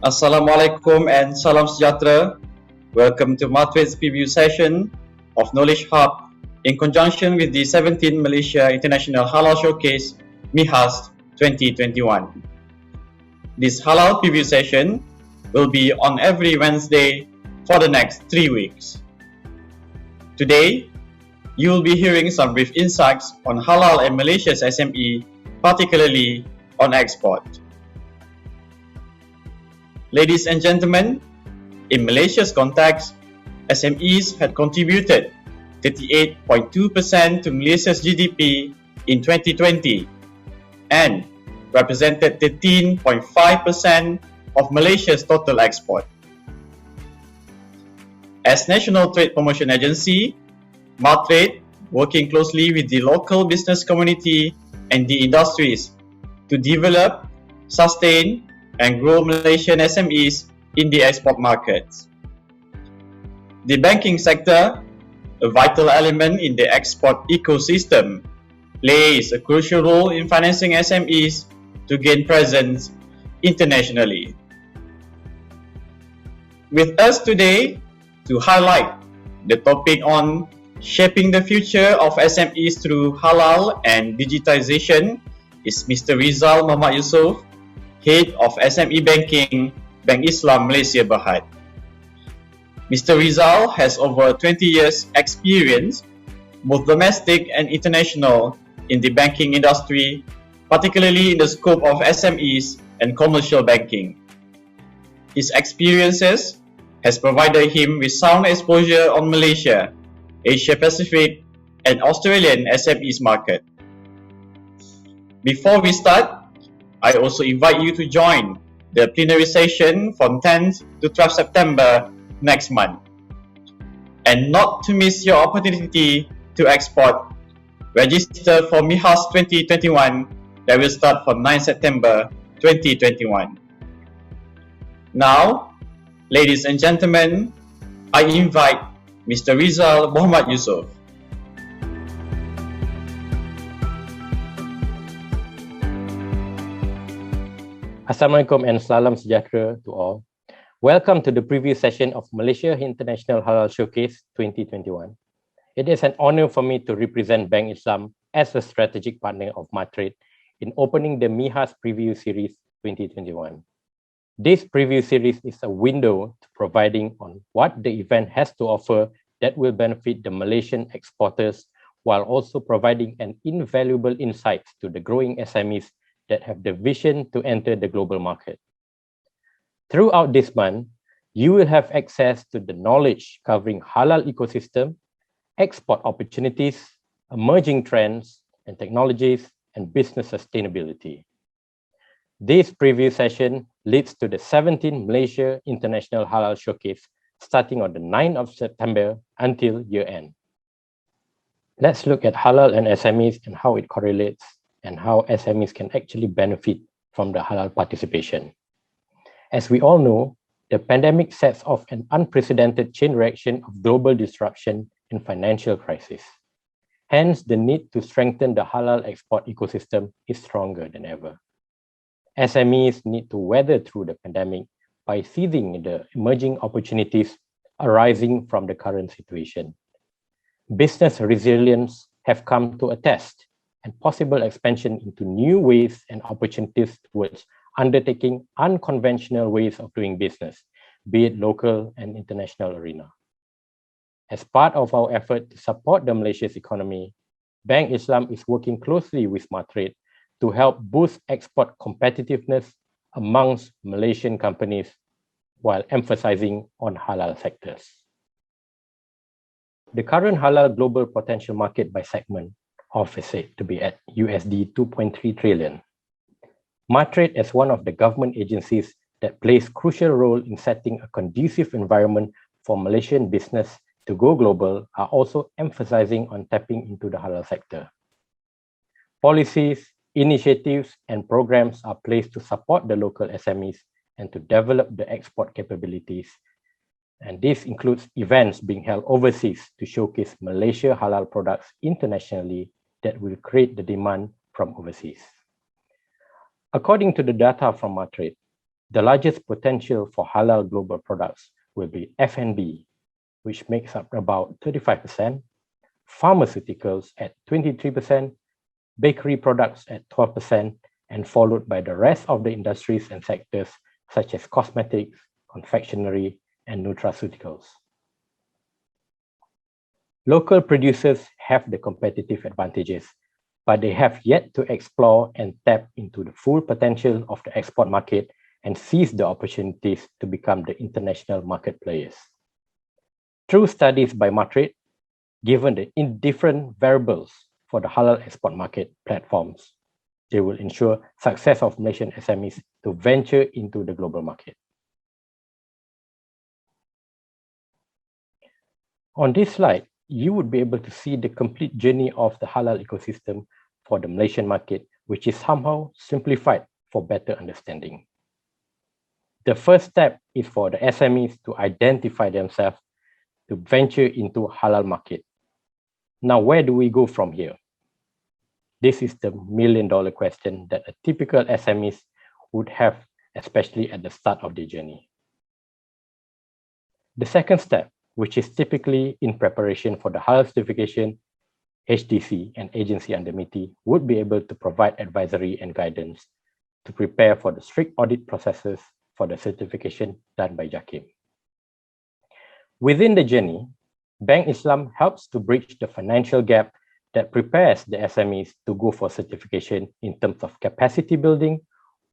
Assalamualaikum and salam sejahtera. Welcome to Matrate's preview session of Knowledge Hub in conjunction with the 17th Malaysia International Halal Showcase MIHAS 2021. This Halal preview session will be on every Wednesday for the next 3 weeks. Today, you will be hearing some brief insights on Halal and Malaysia's SME, particularly on export. Ladies and gentlemen, in Malaysia's context, SMEs had contributed 38.2% to Malaysia's GDP in 2020 and represented 13.5% of Malaysia's total export. As National Trade Promotion Agency, Matrate, working closely with the local business community and the industries to develop, sustain, and grow Malaysian SMEs in the export markets. The banking sector, a vital element in the export ecosystem, plays a crucial role in financing SMEs to gain presence internationally. With us today to highlight the topic on shaping the future of SMEs through halal and digitization is Mr. Rizal Muhammad Yusof, Head of SME Banking, Bank Islam Malaysia Berhad. Mr. Rizal has over 20 years experience, both domestic and international, in the banking industry, particularly in the scope of SMEs and commercial banking. His experiences has provided him with sound exposure on Malaysia, Asia Pacific, and Australian SMEs market. Before we start, I also invite you to join the plenary session from 10th to 12th September next month. And not to miss your opportunity to export, register for MIHAS 2021 that will start from 9 September 2021. Now, ladies and gentlemen, I invite Mr. Rizal Muhammad Yusof. Assalamualaikum and salam sejahtera to all. Welcome to the preview session of Malaysia International Halal Showcase 2021. It is an honor for me to represent Bank Islam as a strategic partner of Matrate in opening the MIHAS Preview Series 2021. This preview series is a window to providing on what the event has to offer that will benefit the Malaysian exporters while also providing an invaluable insight to the growing SMEs that have the vision to enter the global market. Throughout this month, you will have access to the knowledge covering halal ecosystem, export opportunities, emerging trends and technologies, and business sustainability. This preview session leads to the 17th Malaysia International Halal Showcase starting on the 9th of September until year end. Let's look at halal and SMEs and how it correlates and how SMEs can actually benefit from the halal participation. As we all know, the pandemic sets off an unprecedented chain reaction of global disruption and financial crisis. Hence, the need to strengthen the halal export ecosystem is stronger than ever. SMEs need to weather through the pandemic by seizing the emerging opportunities arising from the current situation. Business resilience have come to a test and possible expansion into new ways and opportunities towards undertaking unconventional ways of doing business, be it local and international arena. As part of our effort to support the Malaysia's economy, Bank Islam is working closely with Matrate to help boost export competitiveness amongst Malaysian companies while emphasizing on halal sectors. The current halal global potential market by segment is said to be at USD 2.3 trillion. Matrate, as one of the government agencies that plays crucial role in setting a conducive environment for Malaysian business to go global, are also emphasizing on tapping into the halal sector. Policies, initiatives, and programs are placed to support the local SMEs and to develop the export capabilities. And this includes events being held overseas to showcase Malaysia halal products internationally that will create the demand from overseas. According to the data from Matrate, The largest potential for halal global products will be F&B, which makes up about 35%, pharmaceuticals at 23%, bakery products at 12%, and followed by the rest of the industries and sectors such as cosmetics, confectionery, and nutraceuticals. Local producers have the competitive advantages, but they have yet to explore and tap into the full potential of the export market and seize the opportunities to become the international market players. Through studies by Madrid, given the different variables for the halal export market platforms, they will ensure success of Malaysian SMEs to venture into the global market. On this slide, you would be able to see the complete journey of the halal ecosystem for the Malaysian market, which is somehow simplified for better understanding. The first step is for the SMEs to identify themselves to venture into halal market. Now, where do we go from here? This is the million-dollar question that a typical SMEs would have, especially at the start of their journey. The second step, which is typically in preparation for the halal certification, HDC and agency under MITI would be able to provide advisory and guidance to prepare for the strict audit processes for the certification done by JAKIM. Within the journey, Bank Islam helps to bridge the financial gap that prepares the SMEs to go for certification in terms of capacity building,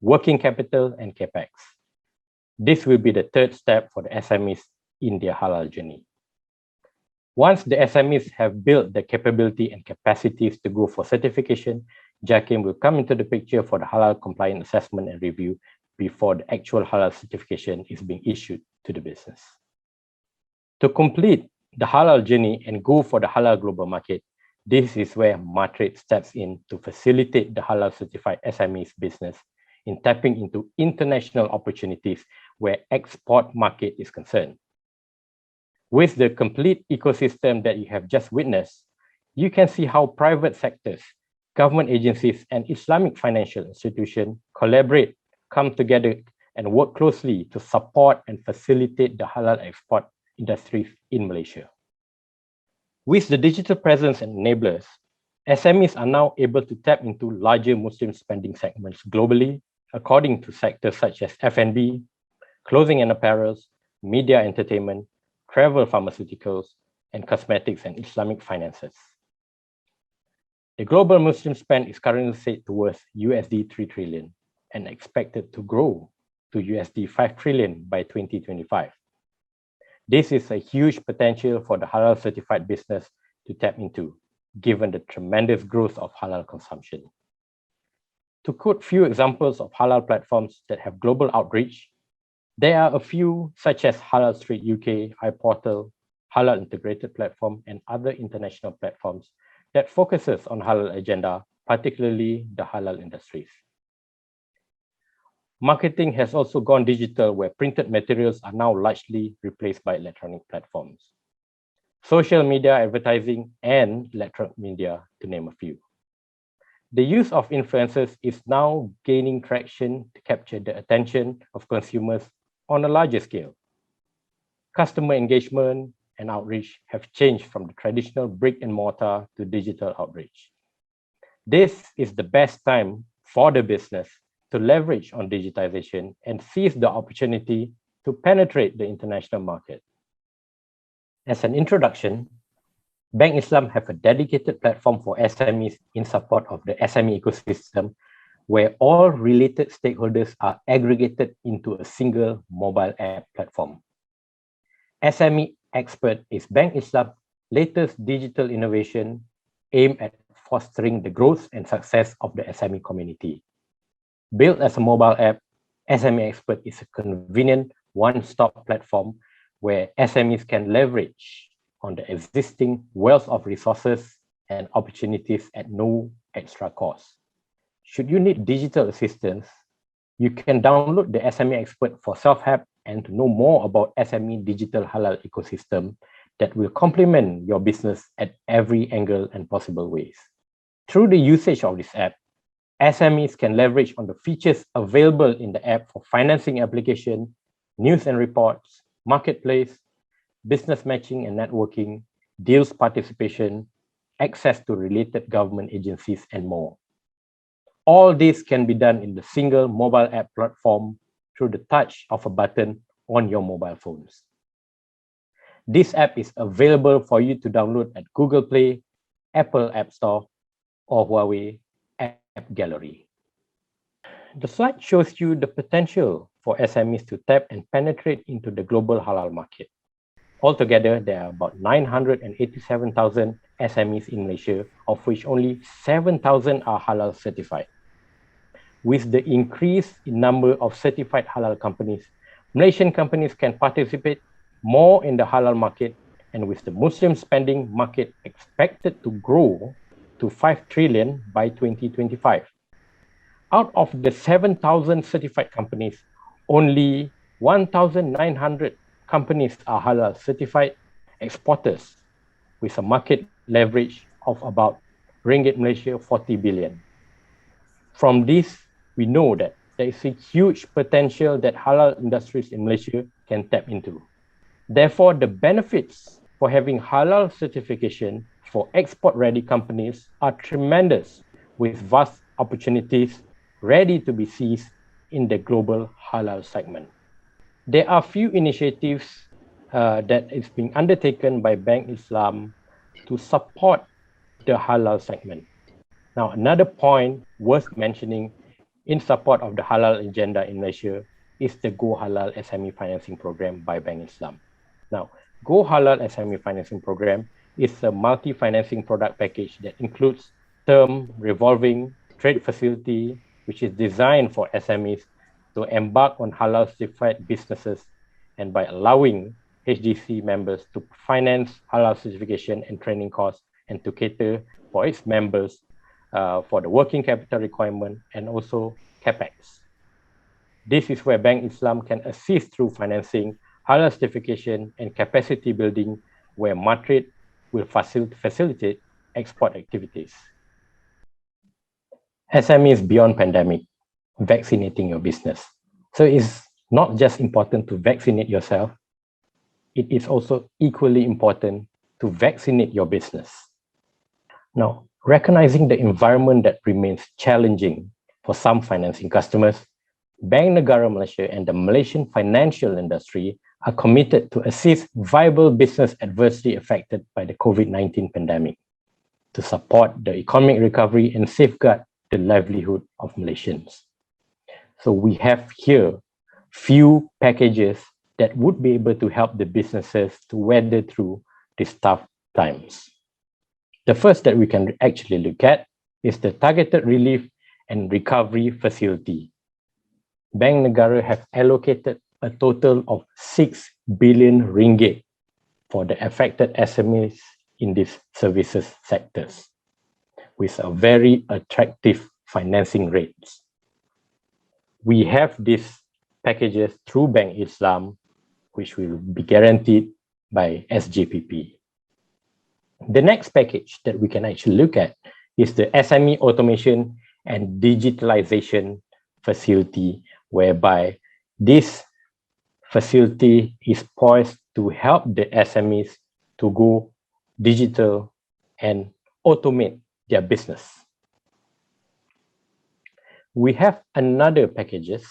working capital, and capex. This will be the third step for the SMEs in their halal journey. Once the SMEs have built the capability and capacities to go for certification, JAKIM will come into the picture for the halal compliant assessment and review before the actual halal certification is being issued to the business. To complete the halal journey and go for the halal global market, this is where Madrid steps in to facilitate the halal certified SMEs business in tapping into international opportunities where export market is concerned. With the complete ecosystem that you have just witnessed, you can see how private sectors, government agencies, and Islamic financial institutions collaborate, come together, and work closely to support and facilitate the halal export industries in Malaysia. With the digital presence and enablers, SMEs are now able to tap into larger Muslim spending segments globally, according to sectors such as F&B, clothing and apparels, media entertainment, travel pharmaceuticals, and cosmetics and Islamic finances. The global Muslim spend is currently set to worth USD 3 trillion and expected to grow to USD 5 trillion by 2025. This is a huge potential for the halal certified business to tap into, given the tremendous growth of halal consumption. To quote few examples of halal platforms that have global outreach, there are a few such as Halal Street UK, iPortal, Halal Integrated Platform, and other international platforms that focuses on halal agenda, particularly the halal industries. Marketing has also gone digital, where printed materials are now largely replaced by electronic platforms. Social media advertising and electronic media, to name a few. The use of influencers is now gaining traction to capture the attention of consumers on a larger scale. Customer engagement and outreach have changed from the traditional brick and mortar to digital outreach. This is the best time for the business to leverage on digitization and seize the opportunity to penetrate the international market. As an introduction, Bank Islam have a dedicated platform for SMEs in support of the SME ecosystem, where all related stakeholders are aggregated into a single mobile app platform. SME Expert is Bank Islam's latest digital innovation aimed at fostering the growth and success of the SME community. Built as a mobile app, SME Expert is a convenient one-stop platform where SMEs can leverage on the existing wealth of resources and opportunities at no extra cost. Should you need digital assistance, you can download the SME Expert for self-help and to know more about SME digital halal ecosystem that will complement your business at every angle and possible ways. Through the usage of this app, SMEs can leverage on the features available in the app for financing application, news and reports, marketplace, business matching and networking, deals participation, access to related government agencies, and more. All this can be done in the single mobile app platform through the touch of a button on your mobile phones. This app is available for you to download at Google Play, Apple App Store, or Huawei App Gallery. The slide shows you the potential for SMEs to tap and penetrate into the global halal market. Altogether, there are about 987,000 SMEs in Malaysia, of which only 7,000 are halal certified. With the increase in number of certified halal companies, Malaysian companies can participate more in the halal market, and with the Muslim spending market expected to grow to 5 trillion by 2025. Out of the 7,000 certified companies, only 1,900 companies are halal certified exporters with a market leverage of about ringgit Malaysia 40 billion. From this, we know that there is a huge potential that halal industries in Malaysia can tap into. Therefore, the benefits for having halal certification for export-ready companies are tremendous, with vast opportunities ready to be seized in the global halal segment. There are few initiatives that is being undertaken by Bank Islam to support the halal segment. Now, another point worth mentioning in support of the halal agenda in Malaysia is the Go Halal SME financing program by Bank Islam. Now, Go Halal SME financing program is a multi-financing product package that includes term, revolving, trade facility, which is designed for SMEs to embark on halal certified businesses, and by allowing HDC members to finance halal certification and training costs, and to cater for its members for the working capital requirement and also capex. This is where Bank Islam can assist through financing, halal certification, and capacity building, where Madrid will facilitate export activities. SMEs beyond pandemic, vaccinating your business. So it's not just important to vaccinate yourself, it is also equally important to vaccinate your business. Now, recognizing the environment that remains challenging for some financing customers, Bank Negara Malaysia and the Malaysian financial industry are committed to assist viable business adversely affected by the COVID-19 pandemic, to support the economic recovery and safeguard the livelihood of Malaysians. So we have here few packages that would be able to help the businesses to weather through these tough times. The first that we can actually look at is the Targeted Relief and Recovery Facility. Bank Negara have allocated a total of 6 billion ringgit for the affected SMEs in these services sectors, with a very attractive financing rates. We have these packages through Bank Islam, which will be guaranteed by SJPP. The next package that we can actually look at is the SME Automation and Digitalization Facility, whereby this facility is poised to help the SMEs to go digital and automate their business. We have another packages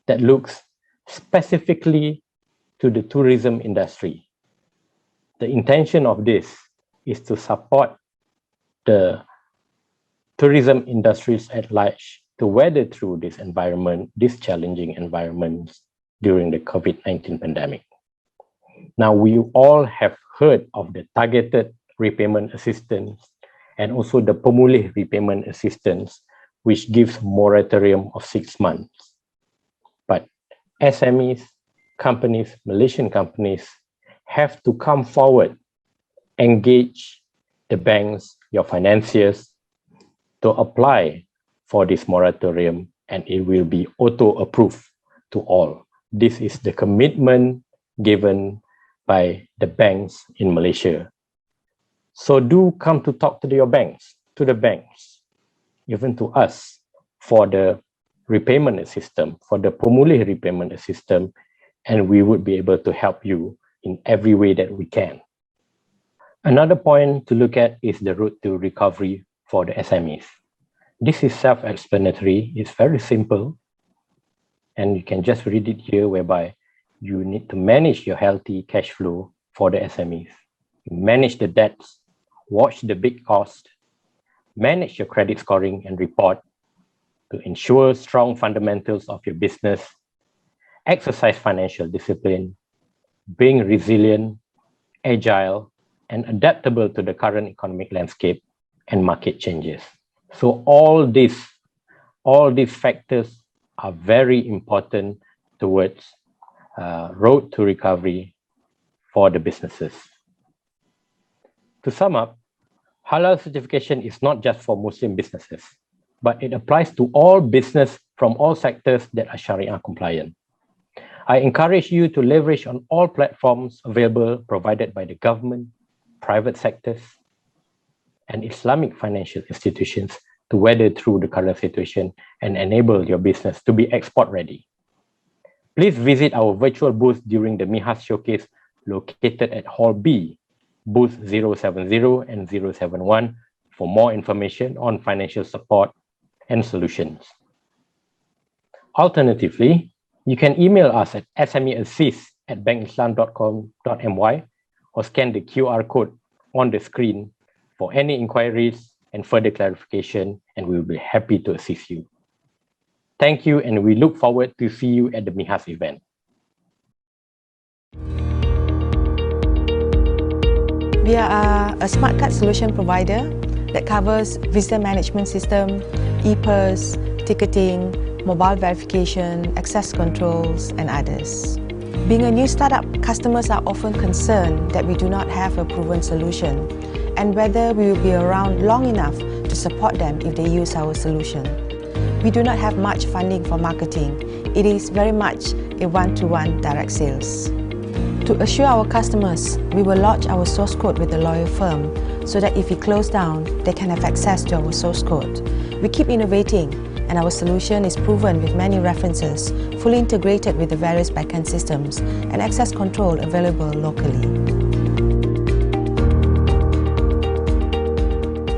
that looks specifically to the tourism industry. The intention of this is to support the tourism industries at large to weather through this environment, this challenging environments during the COVID-19 pandemic. Now, we all have heard of the targeted repayment assistance and also the pemulih repayment assistance, which gives moratorium of 6 months. But SMEs, companies, Malaysian companies have to come forward, engage the banks, your financiers, to apply for this moratorium, and it will be auto-approved to all. This is the commitment given by the banks in Malaysia. So do come to talk to your banks, to the banks. even to us, for the repayment system, for the pemulih repayment system, and we would be able to help you in every way that we can. Another point to look at is the route to recovery for the SMEs. This is self-explanatory, it's very simple, and you can just read it here, whereby you need to manage your healthy cash flow for the SMEs. Manage the debts, watch the big cost, manage your credit scoring and report to ensure strong fundamentals of your business, exercise financial discipline, being resilient, agile, and adaptable to the current economic landscape and market changes. So all these factors are very important towards road to recovery for the businesses. To sum up, Halal certification is not just for Muslim businesses, but it applies to all business from all sectors that are Sharia compliant. I encourage you to leverage on all platforms available provided by the government, private sectors, and Islamic financial institutions to weather through the current situation and enable your business to be export ready. Please visit our virtual booth during the MIHAS showcase located at Hall B, booth 070 and 071 for more information on financial support and solutions. Alternatively, you can email us at smeassist@bankislam.com.my or scan the QR code on the screen for any inquiries and further clarification, and we will be happy to assist you. Thank you, and we look forward to see you at the MIHAS event. We are a smart card solution provider that covers visitor management system, e-purse, ticketing, mobile verification, access controls, and others. Being a new startup, customers are often concerned that we do not have a proven solution and whether we will be around long enough to support them if they use our solution. We do not have much funding for marketing. It is very much a one-to-one direct sales. To assure our customers, we will lodge our source code with a lawyer firm so that if we close down, they can have access to our source code. We keep innovating, and our solution is proven with many references, fully integrated with the various backend systems, and access control available locally.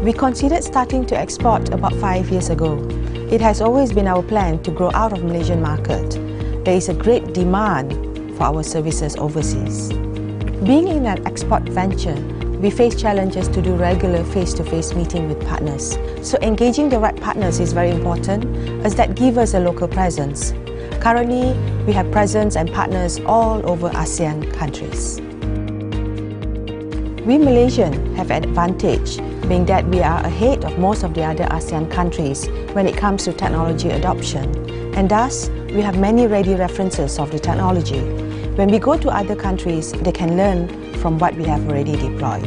We considered starting to export about 5 years ago. It has always been our plan to grow out of Malaysian market. There is a great demand for our services overseas. Being in an export venture, we face challenges to do regular face-to-face meeting with partners. So engaging the right partners is very important, as that gives us a local presence. Currently, we have presence and partners all over ASEAN countries. We Malaysians have an advantage, being that we are ahead of most of the other ASEAN countries when it comes to technology adoption, and thus, we have many ready references of the technology. When we go to other countries, they can learn from what we have already deployed.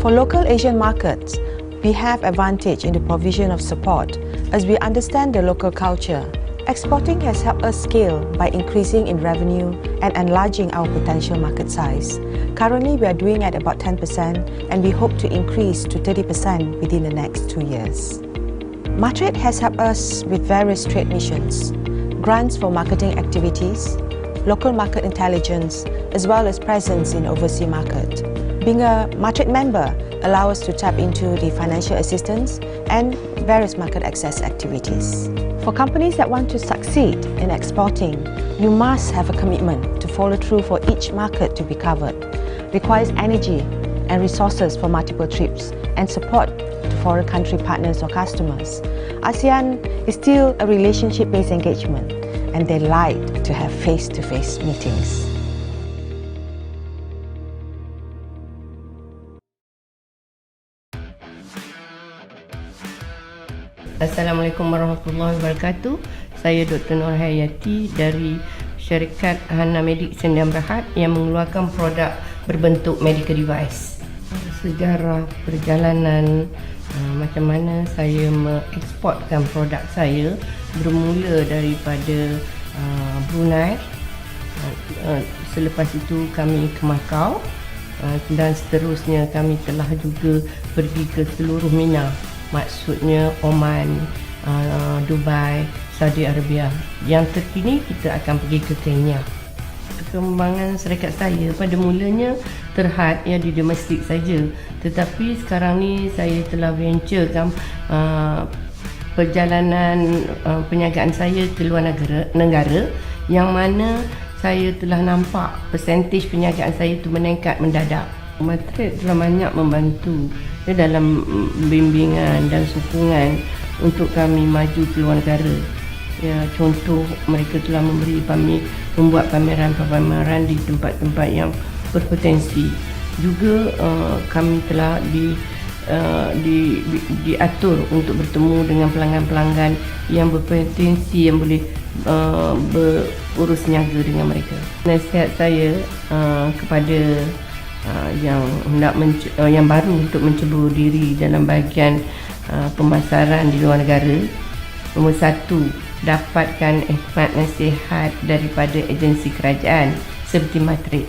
For local Asian markets, we have advantage in the provision of support as we understand the local culture. Exporting has helped us scale by increasing in revenue and enlarging our potential market size. Currently, we are doing at about 10% and we hope to increase to 30% within the next 2 years. Matrade has helped us with various trade missions, grants for marketing activities, local market intelligence, as well as presence in overseas market. Being a Matrade member allows us to tap into the financial assistance and various market access activities. For companies that want to succeed in exporting, you must have a commitment to follow through for each market to be covered. Requires energy and resources for multiple trips and support to foreign country partners or customers. ASEAN is still a relationship-based engagement, and they like to have face-to-face meetings. Assalamualaikum warahmatullahi wabarakatuh. Saya Dr. Nur Hayati dari syarikat Hana Medik Sdn Bhd yang mengeluarkan produk berbentuk medical device. Sejarah perjalanan macam mana saya mengeksportkan produk saya bermula daripada Brunei. Selepas itu kami ke Macau Dan seterusnya kami telah juga pergi ke seluruh MENA, maksudnya Oman, Dubai, Saudi Arabia. Yang terkini kita akan pergi ke Kenya. Perkembangan syarikat saya pada mulanya terhad di domestik saja, tetapi sekarang ni saya telah venturekan perjalanan perniagaan saya ke luar negara, yang mana saya telah nampak persentage perniagaan saya itu meningkat mendadak. Matret telah banyak membantu dalam bimbingan dan sokongan untuk kami maju ke luar negara. Contoh, mereka telah memberi kami membuat pameran-pameran di tempat-tempat yang berpotensi. Juga kami telah diatur untuk bertemu dengan pelanggan-pelanggan yang berpotensi, yang boleh berurus niaga dengan mereka. Nasihat saya kepada yang baru untuk mencebur diri dalam bahagian pemasaran di luar negara, nombor 1, dapatkan khidmat nasihat daripada agensi kerajaan seperti Matret,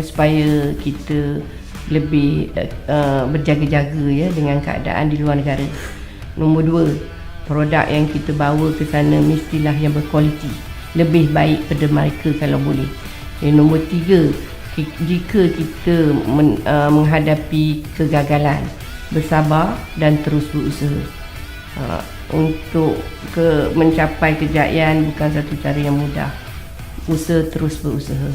supaya kita lebih berjaga-jaga dengan keadaan di luar negara. Nombor 2, produk yang kita bawa ke sana mestilah yang berkualiti, lebih baik pada mereka kalau boleh. Nombor 3, jika kita menghadapi kegagalan, bersabar dan terus berusaha. Untuk mencapai kejayaan bukan satu cara yang mudah. Terus berusaha.